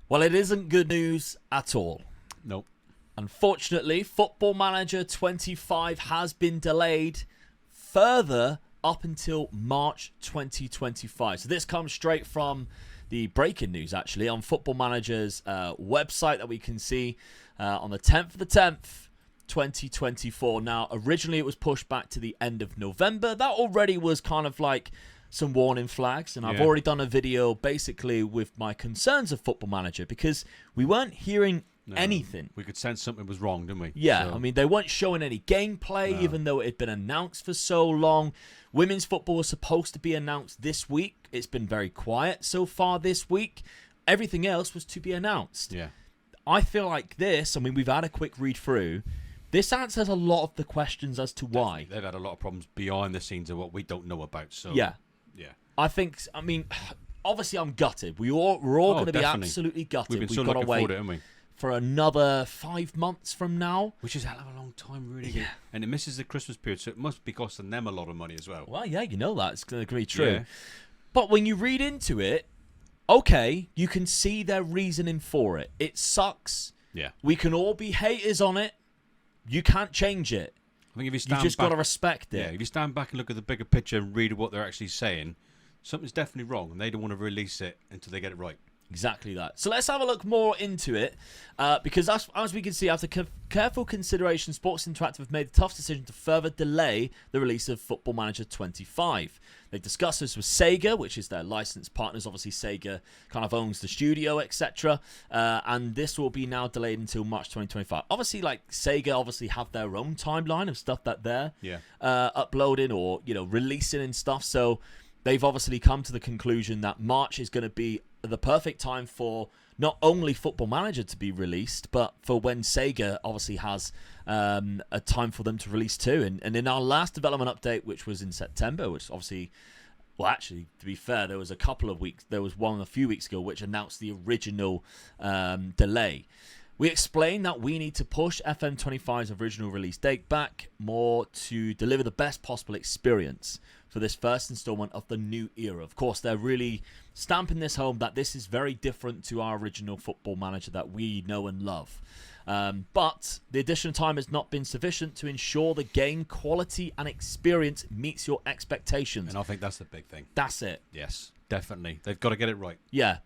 Well, it isn't good news at all. Nope. Unfortunately, Football Manager 25 has been delayed further up until March 2025. So this comes straight from the breaking news, actually, on Football Manager's website that we can see on the 10th of the 10th, 2024. Now, originally it was pushed back to the end of November. That already was kind of like some warning flags, and I've already done a video basically with my concerns of Football Manager because we weren't hearing anything. We could sense something was wrong, didn't we? Yeah, I mean, they weren't showing any gameplay, even though it had been announced for so long. Women's football was supposed to be announced this week. It's been very quiet so far this week. Everything else was to be announced. Yeah. I feel like this, I mean, we've had a quick read through. This answers a lot of the questions as to why. Definitely. They've had a lot of problems behind the scenes of what we don't know about. So Yeah. I think, I mean, obviously I'm gutted. We're all going to be absolutely gutted. We've been so looking forward to it, haven't we? For another 5 months from now. Which is a hell of a long time, really. Yeah. And it misses the Christmas period, so it must be costing them a lot of money as well. Well, yeah, you know that. It's going to be true. Yeah. But when you read into it, okay, you can see their reasoning for it. It sucks. Yeah. We can all be haters on it. You can't change it. I think if You just got to respect it. Yeah, if you stand back and look at the bigger picture and read what they're actually saying, something's definitely wrong, and they don't want to release it until they get it right. Exactly that. So let's have a look more into it, because as we can see, after careful consideration, Sports Interactive have made the tough decision to further delay the release of Football Manager 25. They've discussed this with Sega, which is their licensed partners. Obviously, Sega kind of owns the studio, etc. And this will be now delayed until March 2025. Obviously, like Sega, obviously have their own timeline of stuff that they're uploading or releasing and stuff. So they've obviously come to the conclusion that March is going to be the perfect time for not only Football Manager to be released, but for when Sega obviously has a time for them to release too. And in our last development update, which was in September, which obviously, well, actually, to be fair, there was a couple of weeks. There was one a few weeks ago which announced the original delay. We explained that we need to push FM25's original release date back more to deliver the best possible experience for this first installment of the new era. Of course, they're really stamping this home that this is very different to our original Football Manager that we know and love. But the additional time has not been sufficient to ensure the game quality and experience meets your expectations. And I think that's the big thing. That's it. Yes, definitely. They've got to get it right. Yeah.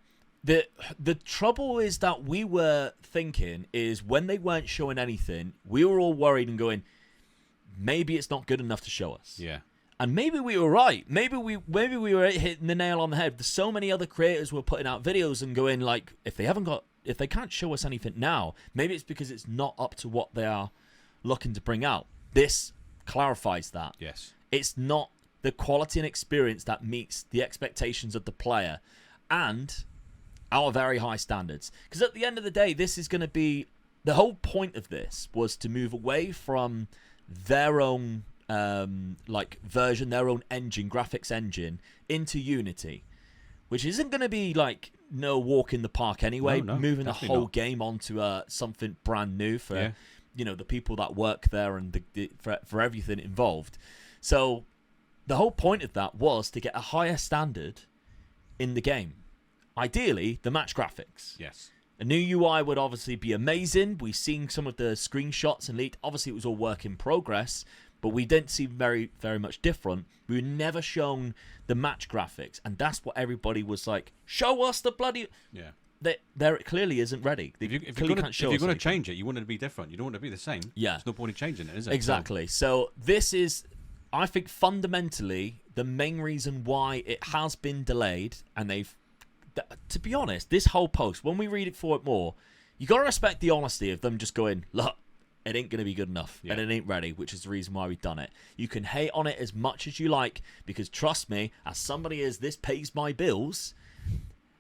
The trouble is that we were thinking is when they weren't showing anything, we were all worried and going, maybe it's not good enough to show us. Yeah. And maybe we were right. Maybe we were hitting the nail on the head. There's so many other creators were putting out videos and going like, if they can't show us anything now, maybe it's because it's not up to what they are looking to bring out. This clarifies that. Yes. It's not the quality and experience that meets the expectations of the player and our very high standards. Because at the end of the day, this is going to be... The whole point of this was to move away from their own version, their own engine, graphics engine, into Unity. Which isn't going to be like no walk in the park anyway. No, moving the whole game onto something brand new for the people that work there and for everything involved. So the whole point of that was to get a higher standard in the game. Ideally, the match graphics. Yes. A new UI would obviously be amazing. We've seen some of the screenshots and leaked. Obviously, it was all work in progress, but we didn't see very, very much different. We were never shown the match graphics, and that's what everybody was like, show us the bloody... Yeah. There it clearly isn't ready. If you're going to change it, you want it to be different. You don't want it to be the same. Yeah. There's no point in changing it, is it? Exactly. So this is, I think, fundamentally the main reason why it has been delayed, and they've... To be honest, this whole post, when we read it for it more, you got to respect the honesty of them just going, look, it ain't going to be good enough, and it ain't ready, which is the reason why we've done it. You can hate on it as much as you like, because trust me, as somebody as this pays my bills,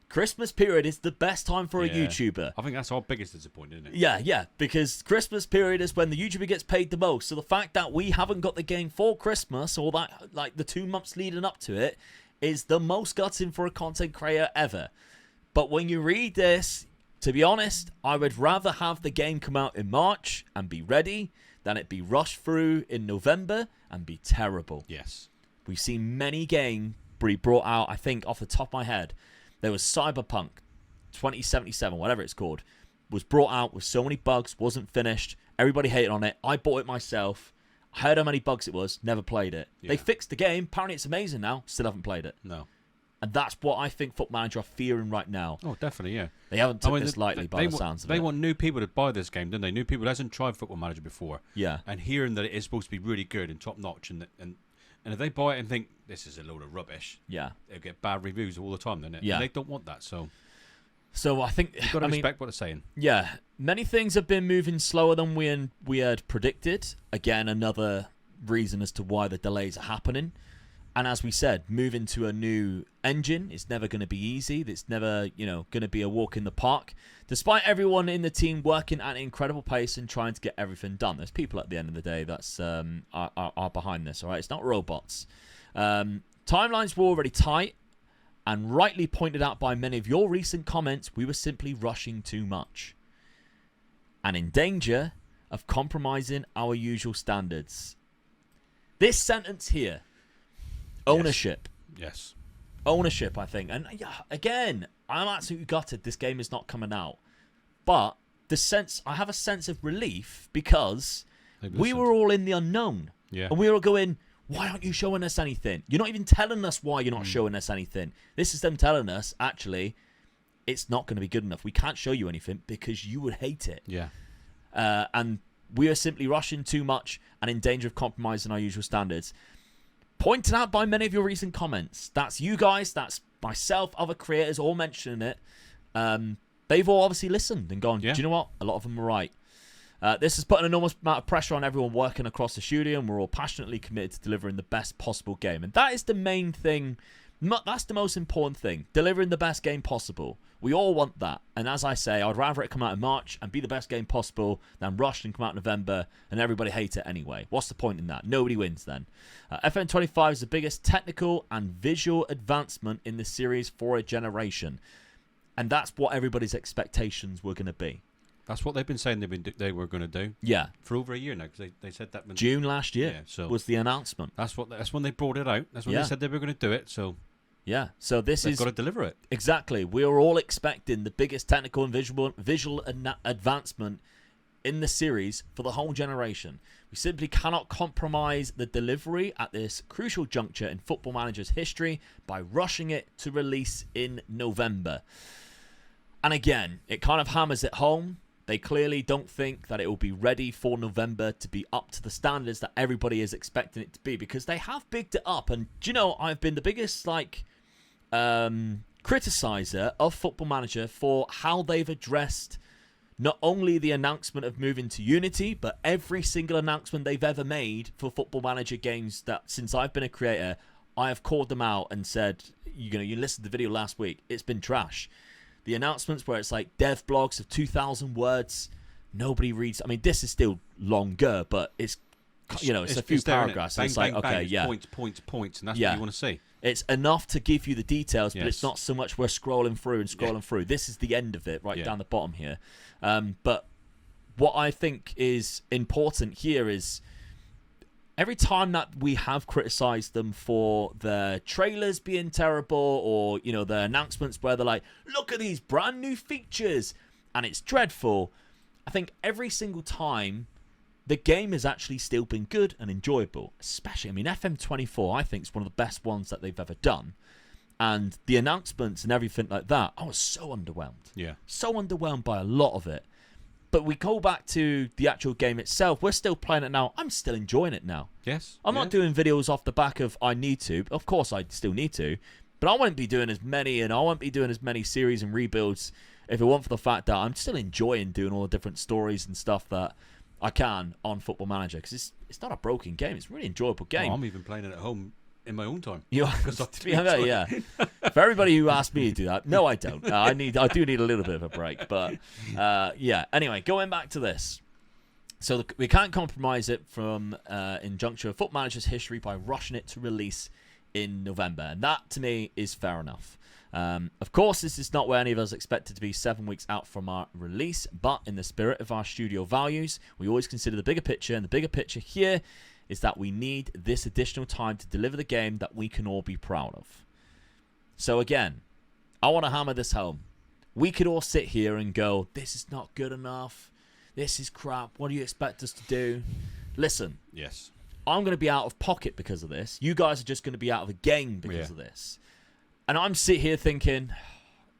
Christmas period is the best time for a YouTuber. I think that's our biggest disappointment, isn't it? Yeah, because Christmas period is when the YouTuber gets paid the most. So the fact that we haven't got the game for Christmas, or that like the 2 months leading up to it, is the most gutting for a content creator ever. But when you read this, to be honest, I would rather have the game come out in March and be ready than it be rushed through in November and be terrible. Yes. We've seen many games be brought out, I think, off the top of my head. There was Cyberpunk 2077, whatever it's called, was brought out with so many bugs, wasn't finished. Everybody hated on it. I bought it myself. I heard how many bugs it was, never played it. Yeah. They fixed the game. Apparently it's amazing now. Still haven't played it. No. And that's what I think Football Manager are fearing right now. Oh, definitely, yeah. They haven't took this lightly by the sounds of it. They want new people to buy this game, don't they? New people who hasn't tried Football Manager before. Yeah. And hearing that it is supposed to be really good and top notch, and if they buy it and think this is a load of rubbish, yeah, they'll get bad reviews all the time, don't it? Yeah. And they don't want that, so I think you've got to respect what they're saying. Yeah, many things have been moving slower than we had predicted. Again, another reason as to why the delays are happening. And as we said, moving to a new engine is never going to be easy. It's never, going to be a walk in the park. Despite everyone in the team working at an incredible pace and trying to get everything done, there's people at the end of the day that's are behind this. All right, it's not robots. Timelines were already tight, and rightly pointed out by many of your recent comments, we were simply rushing too much, and in danger of compromising our usual standards. This sentence here. Ownership. Yes. Ownership, I think. And again, I'm absolutely gutted this game is not coming out. But I have a sense of relief because we were all in the unknown. Yeah. And we were going, why aren't you showing us anything? You're not even telling us why you're not showing us anything. This is them telling us, actually, it's not going to be good enough. We can't show you anything because you would hate it. Yeah. And we are simply rushing too much and in danger of compromising our usual standards. Pointed out by many of your recent comments. That's you guys, that's myself, other creators all mentioning it. They've all obviously listened and gone, do you know what? A lot of them were right. This has put an enormous amount of pressure on everyone working across the studio, and we're all passionately committed to delivering the best possible game. And that is the main thing. That's the most important thing. Delivering the best game possible. We all want that. And as I say, I'd rather it come out in March and be the best game possible than rush and come out in November and everybody hate it anyway. What's the point in that? Nobody wins then. FM25 is the biggest technical and visual advancement in the series for a generation. And that's what everybody's expectations were going to be. That's what they've been saying they were going to do. Yeah. For over a year now, because they said that... June last year was the announcement. That's when they brought it out. That's when they said they were going to do it, so... Yeah, so they've got to deliver it. Exactly. We were all expecting the biggest technical and visual advancement in the series for the whole generation. We simply cannot compromise the delivery at this crucial juncture in Football Manager's history by rushing it to release in November. And again, it kind of hammers it home. They clearly don't think that it will be ready for November to be up to the standards that everybody is expecting it to be, because they have bigged it up. And do you know, I've been the biggest criticizer of Football Manager for how they've addressed not only the announcement of moving to Unity, but every single announcement they've ever made for Football Manager games that since I've been a creator, I have called them out and said, you listened to the video last week, it's been trash. The announcements where it's like dev blogs of 2,000 words, nobody reads. I mean, this is still longer, but it's a few paragraphs. Bang, it's like, bang, okay, bang, yeah. Points, and that's what you want to see. It's enough to give you the details, but Yes. it's not so much we're scrolling through and scrolling through. This is the end of it, right down the bottom here. But what I think is important here is every time that we have criticized them for their trailers being terrible or, their announcements where they're like, look at these brand new features and it's dreadful, I think every single time the game has actually still been good and enjoyable. Especially, FM24, I think, is one of the best ones that they've ever done. And the announcements and everything like that, I was so underwhelmed. Yeah. So underwhelmed by a lot of it. But we go back to the actual game itself. We're still playing it now. I'm still enjoying it now. Yes. I'm not doing videos off the back of I need to. Of course, I still need to. But I won't be doing as many, and I won't be doing as many series and rebuilds if it weren't for the fact that I'm still enjoying doing all the different stories and stuff that I can on Football Manager. Because it's not a broken game. It's a really enjoyable game. Oh, I'm even playing it at home in my own time. Yeah. For everybody who asked me to do that, no, I don't. I do need a little bit of a break. But anyway, going back to this. So we can't compromise it from in juncture of Football Manager's history by rushing it to release in November. And that, to me, is fair enough. Of course, this is not where any of us expected to be 7 weeks out from our release. But in the spirit of our studio values, we always consider the bigger picture. And the bigger picture here is that we need this additional time to deliver the game that we can all be proud of. So again, I want to hammer this home. we could all sit here and go, this is not good enough. This is crap. What do you expect us to do? Listen. Yes. I'm going to be out of pocket because of this. You guys are just going to be out of a game because of this. And I'm sitting here thinking,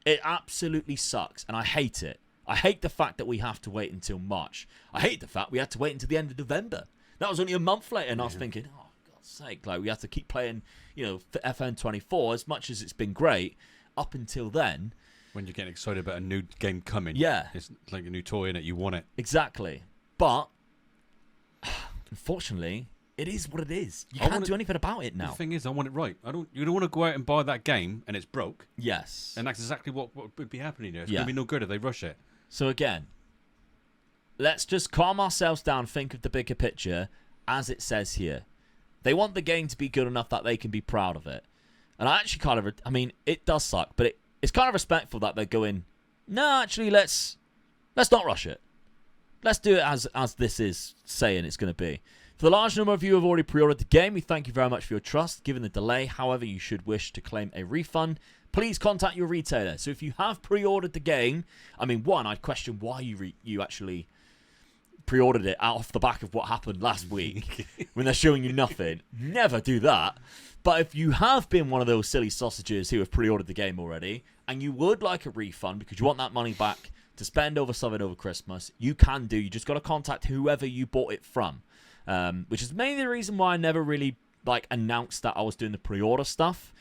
it absolutely sucks, and I hate it. I hate the fact that we have to wait until March. I hate the fact we had to wait until the end of November. That was only a month later, and I was thinking, oh, for God's sake, like, we have to keep playing, FN24 as much as it's been great up until then. When you're getting excited about a new game coming. Yeah. It's like a new toy, innit? You want it. Exactly. But, unfortunately, it is what it is. You can't do anything about it now. The thing is, I want it right. You don't want to go out and buy that game and it's broke. Yes. And that's exactly what would be happening there. It's going to be no good if they rush it. So again, let's just calm ourselves down, think of the bigger picture, as it says here. They want the game to be good enough that they can be proud of it. And I actually it does suck, but it's kind of respectful that they're going, no, actually, let's not rush it. Let's do it as this is saying it's going to be. For the large number of you who have already pre-ordered the game, we thank you very much for your trust. Given the delay, however, you should wish to claim a refund, please contact your retailer. So if you have pre-ordered the game, I'd question why you actually pre-ordered it out off the back of what happened last week when they're showing you nothing. Never do that. But if you have been one of those silly sausages who have pre-ordered the game already and you would like a refund because you want that money back to spend over something over Christmas, you can do. You just got to contact whoever you bought it from. Which is mainly the reason why I never really announced that I was doing the pre-order stuff.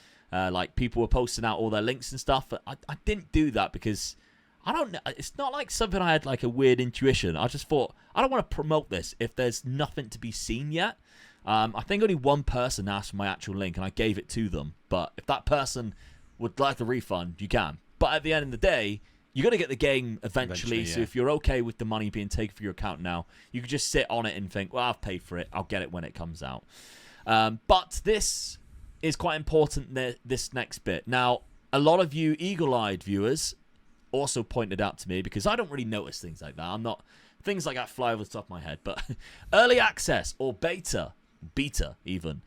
People were posting out all their links and stuff. But I didn't do that because I don't know. It's not like something I had like a weird intuition. I just thought I don't want to promote this if there's nothing to be seen yet. I think only one person asked for my actual link and I gave it to them. But if that person would like the refund, you can. But at the end of the day, you're going to get the game eventually, so if you're okay with the money being taken from your account now, you can just sit on it and think, well, I've paid for it. I'll get it when it comes out. But this is quite important, this next bit. Now, a lot of you eagle-eyed viewers also pointed out to me, because I don't really notice things like that. Things like that fly over the top of my head. But early access, or beta even,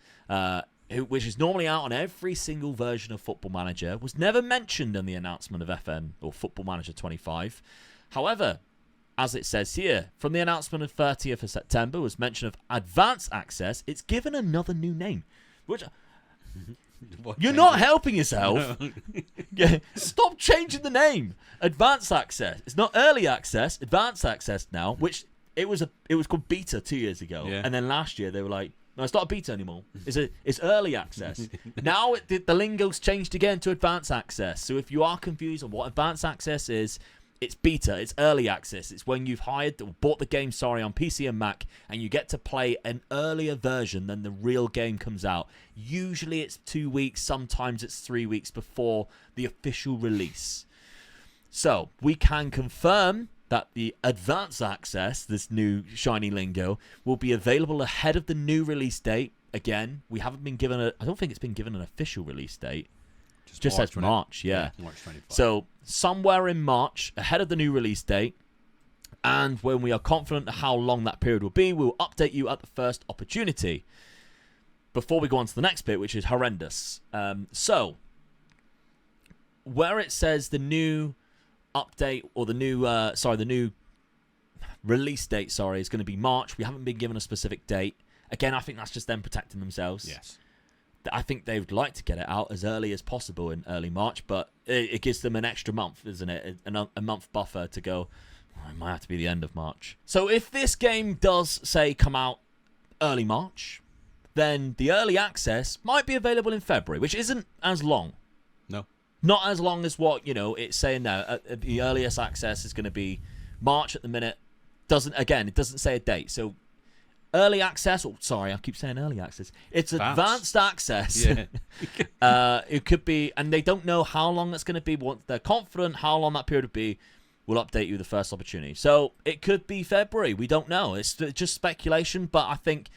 which is normally out on every single version of Football Manager, was never mentioned in the announcement of FN or Football Manager 25. However, as it says here, from the announcement of 30th of September was mention of Advanced Access. It's given another new name, which you're not helping yourself. No. Stop changing the name. Advanced Access. It's not Early Access. Advanced Access now, which it was called Beta 2 years ago, and then last year they were like, no, it's not a beta anymore. It's early access. Now the lingo's changed again to advanced access. So if you are confused on what advanced access is, it's beta. It's early access. It's when you've bought the game, on PC and Mac, and you get to play an earlier version than the real game comes out. Usually it's 2 weeks. Sometimes it's 3 weeks before the official release. So we can confirm that the advanced access, this new shiny lingo, will be available ahead of the new release date. Again, we haven't been given I don't think it's been given an official release date. Just says March, yeah. March 25. So somewhere in March, ahead of the new release date, and when we are confident of how long that period will be, we'll update you at the first opportunity. Before we go on to the next bit, which is horrendous. So, where it says the new update, or the new release date, is going to be March. We haven't been given a specific date. Again, I think that's just them protecting themselves. Yes. I think they would like to get it out as early as possible in early March, but it gives them an extra month, isn't it? A month buffer to go, it might have to be the end of March. So if this game does, say, come out early March, then the early access might be available in February, which isn't as long. No. Not as long as what, it's saying now. The earliest access is going to be March at the minute. It doesn't say a date. So early access, I keep saying early access. It's advanced access. Yeah. It could be, and they don't know how long that's going to be. Once they're confident how long that period would be, we'll update you the first opportunity. So it could be February. We don't know. It's just speculation, but I think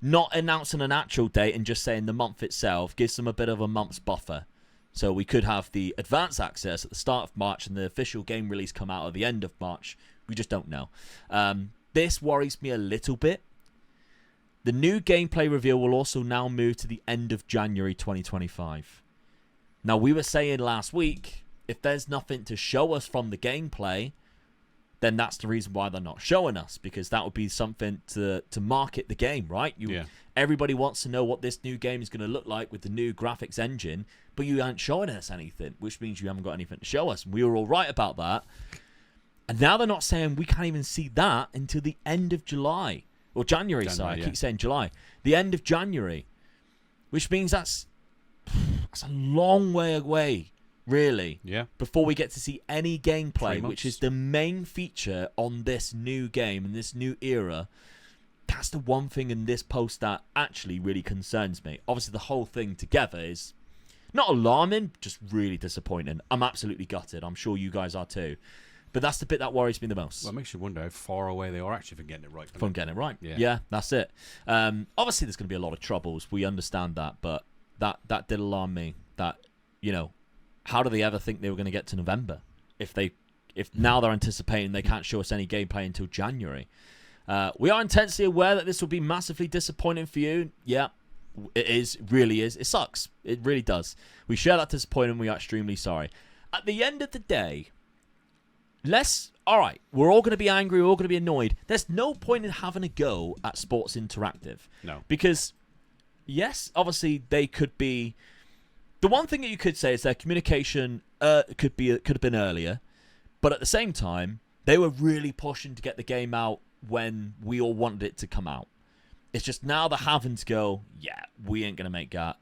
not announcing an actual date and just saying the month itself gives them a bit of a month's buffer. So we could have the advanced access at the start of March and the official game release come out at the end of March. We just don't know. This worries me a little bit. The new gameplay reveal will also now move to the end of January 2025. Now, we were saying last week if there's nothing to show us from the gameplay, then that's the reason why they're not showing us, because that would be something to market the game, right? Everybody wants to know what this new game is going to look like with the new graphics engine, but you aren't showing us anything, which means you haven't got anything to show us. And we were all right about that. And now they're not saying we can't even see that until the end of July. Or January, sorry. I keep saying July. The end of January. Which means that's a long way away, really. Yeah. Before we get to see any gameplay, which is the main feature on this new game and this new era. That's the one thing in this post that actually really concerns me. Obviously, the whole thing together is not alarming, just really disappointing. I'm absolutely gutted. I'm sure you guys are too. But that's the bit that worries me the most. Well, it makes you wonder how far away they are actually from getting it right. From getting it right. Yeah, that's it. Obviously, there's going to be a lot of troubles. We understand that. But that did alarm me. That, how do they ever think they were going to get to November? If now they're anticipating they can't show us any gameplay until January. We are intensely aware that this will be massively disappointing for you. Yeah, it is. It really is. It sucks. It really does. We share that disappointment. We are extremely sorry. At the end of the day, all right, we're all going to be angry. We're all going to be annoyed. There's no point in having a go at Sports Interactive. No. Because, yes, obviously they could be... The one thing that you could say is their communication could have been earlier. But at the same time, they were really pushing to get the game out when we all wanted it to come out. It's just now they're having to go, yeah, we ain't going to make that.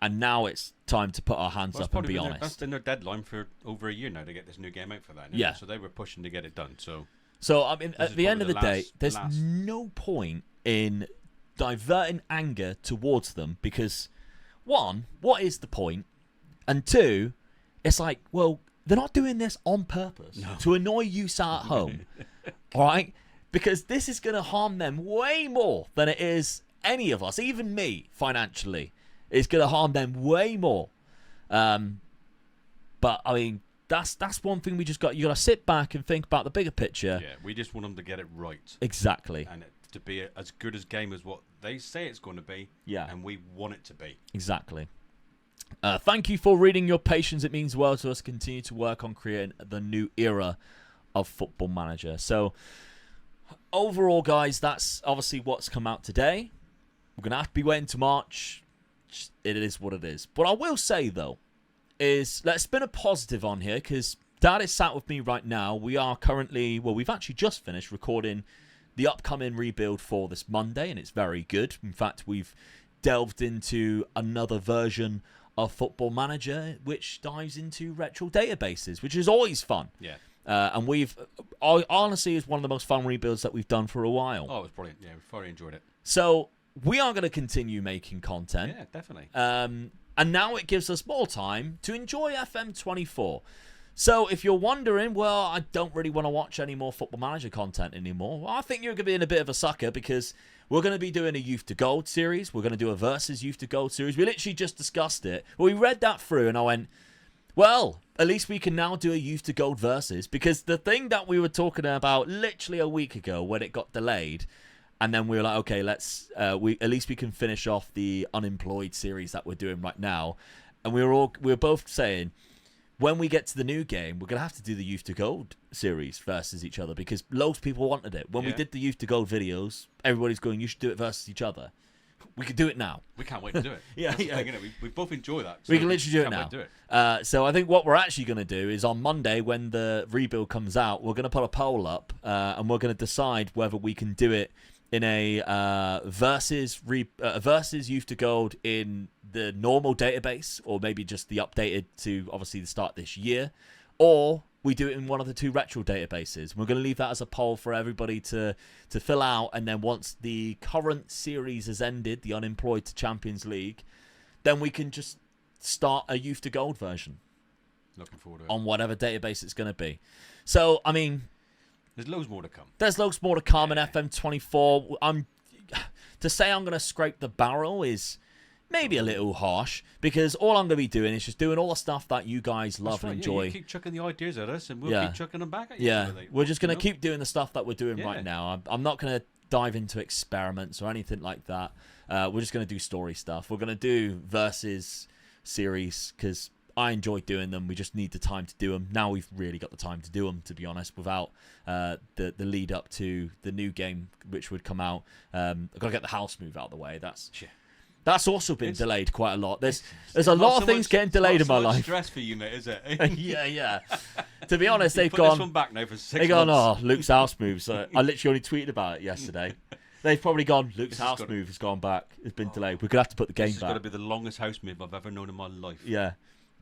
And now it's time to put our hands up and be honest. That's been their deadline for over a year now to get this new game out for that. Yeah. So they were pushing to get it done. So I mean, at the end of the day, there's no point in diverting anger towards them because, one, what is the point? And two, it's like, well, they're not doing this on purpose to annoy you sat at home. All right? Because this is going to harm them way more than it is any of us, even me, financially. It's going to harm them way more. But, I mean, that's one thing you got to sit back and think about the bigger picture. Yeah, we just want them to get it right. Exactly. And to be as good as game as what they say it's going to be. Yeah. And we want it to be. Exactly. Thank you for reading your patience. It means well to us. Continue to work on creating the new era of Football Manager. So, overall, guys, that's obviously what's come out today. We're going to have to be waiting to March. It is what it is. What I will say, though, is let's spin a positive on here because Dad is sat with me right now. We are currently, we've actually just finished recording the upcoming rebuild for this Monday, and it's very good. In fact, we've delved into another version of Football Manager, which dives into retro databases, which is always fun. Yeah. And honestly, is one of the most fun rebuilds that we've done for a while. Oh, it was brilliant. Yeah, we thoroughly enjoyed it. So we are going to continue making content. Yeah, definitely. And now it gives us more time to enjoy FM24. So if you're wondering, well, I don't really want to watch any more Football Manager content anymore, well, I think you're going to be in a bit of a sucker because we're going to be doing a Youth to Gold series. We're going to do a Versus Youth to Gold series. We literally just discussed it. We read that through and I went, well, at least we can now do a Youth to Gold Versus because the thing that we were talking about literally a week ago when it got delayed, and then we were like, okay, let's at least we can finish off the Unemployed series that we're doing right now. And we were both saying, when we get to the new game, we're going to have to do the Youth to Gold series versus each other because loads of people wanted it. When we did the Youth to Gold videos, everybody's going, you should do it versus each other. We could do it now. We can't wait to do it. Yeah. Thing, we both enjoy that. So we can literally do it now. Wait to do it. So I think what we're actually going to do is on Monday when the rebuild comes out, we're going to put a poll up and we're going to decide whether we can do it in a versus Youth to Gold in the normal database, or maybe just the updated to obviously the start this year, or we do it in one of the two retro databases. We're going to leave that as a poll for everybody to fill out, and then once the current series has ended, the Unemployed to Champions League, then we can just start a Youth to Gold version. Looking forward to it. On whatever database it's going to be. So, I mean, there's loads more to come. There's loads more to come in FM24. To say I'm going to scrape the barrel is maybe a little harsh because all I'm going to be doing is just doing all the stuff that you guys love and enjoy. Yeah, you keep chucking the ideas at us and we'll keep chucking them back at you. Yeah, we're just going to keep doing the stuff that we're doing right now. I'm not going to dive into experiments or anything like that. We're just going to do story stuff. We're going to do Versus series because I enjoy doing them. We just need the time to do them. Now we've really got the time to do them, to be honest, without the lead up to the new game, which would come out. I've got to get the house move out of the way. That's also been delayed quite a lot. There's a lot of things getting delayed in my life. Stress for you, mate, is it? yeah. To be honest, they've put gone. This one back now for 6 They've gone. months. Oh, Luke's house move. So I literally only tweeted about it yesterday. They've probably gone. Luke's house move has gone back. It's been delayed. We're gonna have to put the game This is back. going to be the longest house move I've ever known in my life. Yeah,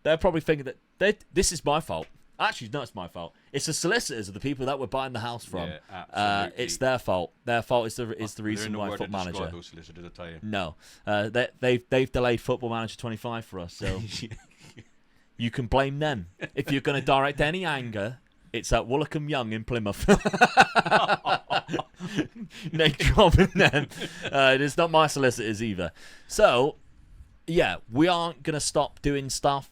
they're probably thinking that this is my fault. Actually, no, it's my fault. It's the solicitors of the people that we're buying the house from. Yeah, absolutely. It's their fault. Their fault is the reason why Football Manager. Manager. Those solicitors, I tell you. No, they've delayed Football Manager 25 for us. So you can blame them if you're going to direct any anger. It's at Woolacombe Young in Plymouth. Name dropping them. It's not my solicitors either. So, yeah, we aren't going to stop doing stuff.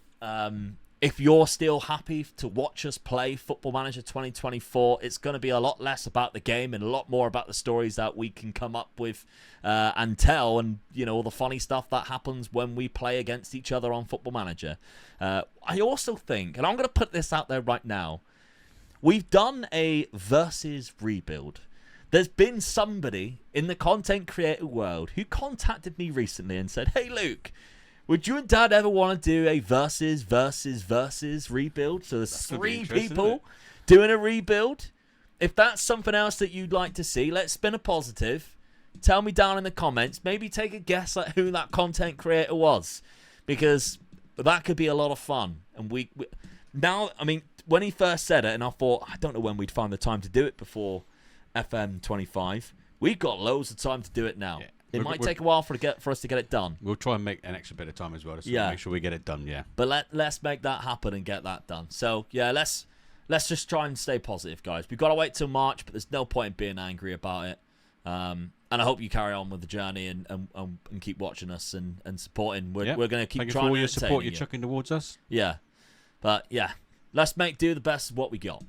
If you're still happy to watch us play Football Manager 2024, it's going to be a lot less about the game and a lot more about the stories that we can come up with and tell, and all the funny stuff that happens when we play against each other on Football Manager. I also think, and I'm going to put this out there right now, we've done a versus rebuild. There's been somebody in the content creator world who contacted me recently and said, "Hey, Luke, would you and Dad ever want to do a versus rebuild?" So there's 3 people doing a rebuild. If that's something else that you'd like to see, let's spin a positive. Tell me down in the comments. Maybe take a guess at who that content creator was, because that could be a lot of fun. And we now, I mean, when he first said it, and I thought, I don't know when we'd find the time to do it before FM25. We've got loads of time to do it now. Yeah. It might take a while for us to get it done. We'll try and make an extra bit of time as well to make sure we get it done, yeah. But let's make that happen and get that done. So, yeah, let's just try and stay positive, guys. We've got to wait till March, but there's no point in being angry about it. And I hope you carry on with the journey and keep watching us and supporting. We're going to keep Thank trying you for all to your support you. you're chucking towards us. Yeah. But, yeah, let's do the best of what we got.